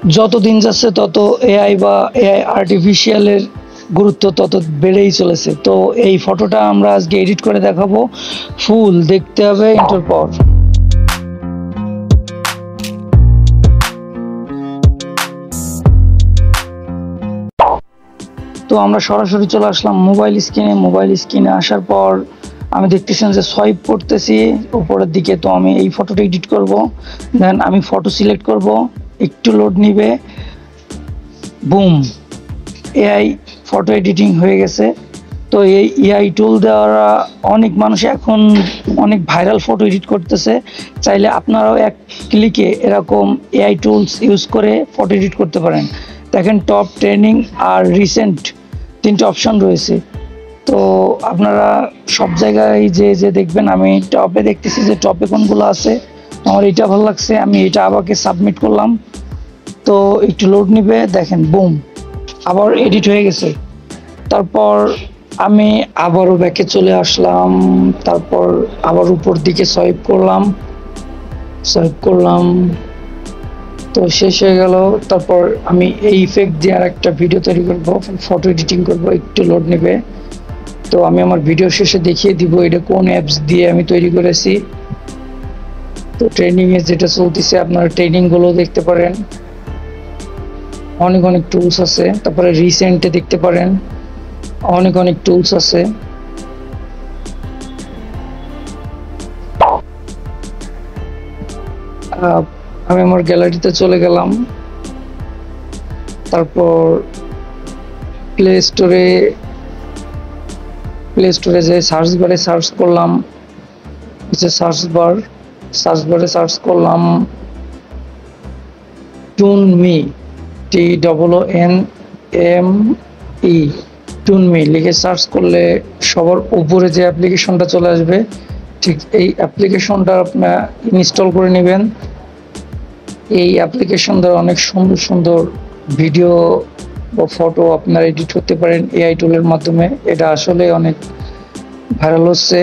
যত দিন যাচ্ছে তত এআই বা এআই আর্টিফিশিয়ালের গুরুত্ব তত বেড়েই চলেছে। তো এই ফটোটা আমরা আজকে এডিট করে দেখাবো, ফুল দেখতে হবে ইন্টার পর। তো আমরা সরাসরি চলে আসলাম মোবাইল স্ক্রিনে আসার পর আমি দেখতেছেন যে সোয়াইপ করতেছি উপরের দিকে। তো আমি এই ফটোটা এডিট করব, দেন আমি ফটো সিলেক্ট করব, একটু লোড নিবে, বুম, এআই ফটো এডিটিং হয়ে গেছে। তো এই এআই টুল দ্বারা অনেক মানুষ এখন অনেক ভাইরাল ফটো এডিট করতেছে। চাইলে আপনারাও এক ক্লিকে এরকম এআই টুলস ইউজ করে ফটো এডিট করতে পারেন। দেখেন টপ, ট্রেনিং আর রিসেন্ট তিনটে অপশন রয়েছে। তো আপনারা সব জায়গায় যে দেখবেন, আমি টপে দেখতেছি যে টপে কোনগুলো আছে। আমার এটা ভালো লাগছে, আমি এটা আবারকে সাবমিট করলাম। তো একটু লোড নিবে, দেখেন বুম, আবার এডিট হয়ে গেছে। তারপর আমি আবারও ব্যাকে চলে আসলাম, তারপর আবার উপর দিকে সোয়াইপ করলাম, তো শেষ হয়ে গেল। তারপর আমি এই ইফেক্ট দিয়ে আর একটা ভিডিও তৈরি করব, ফটো এডিটিং করব, একটু লোড নেবে। তো আমি আমার ভিডিও শেষে দেখিয়ে দিব এটা কোন অ্যাপস দিয়ে আমি তৈরি করেছি। তো ট্রেনিংয়ে যেটা চলতেছে আপনারা ট্রেনিংগুলো দেখতে পারেন, অনেক টুলস আছে। তারপরে রিসেন্টে দেখতে পারেন, অনেক টুলস আছে। আমি আমার গ্যালারিতে চলে গেলাম, তারপর প্লে স্টোরে যে সার্চ বারে সার্চ করলাম, সার্চ বারে সার্চ করলাম টুনমি, TOONME, টুনমি লিখে সার্চ করলে সবার উপরে যে অ্যাপ্লিকেশনটা চলে আসবে, ঠিক এই অ্যাপ্লিকেশনটা আপনার ইনস্টল করে নেবেন। এই অ্যাপ্লিকেশন দ্বারা অনেক সুন্দর ভিডিও বা ফটো আপনারা এডিট করতে পারেন এআই টুলের মাধ্যমে। এটা আসলে অনেক ভাইরাল হচ্ছে।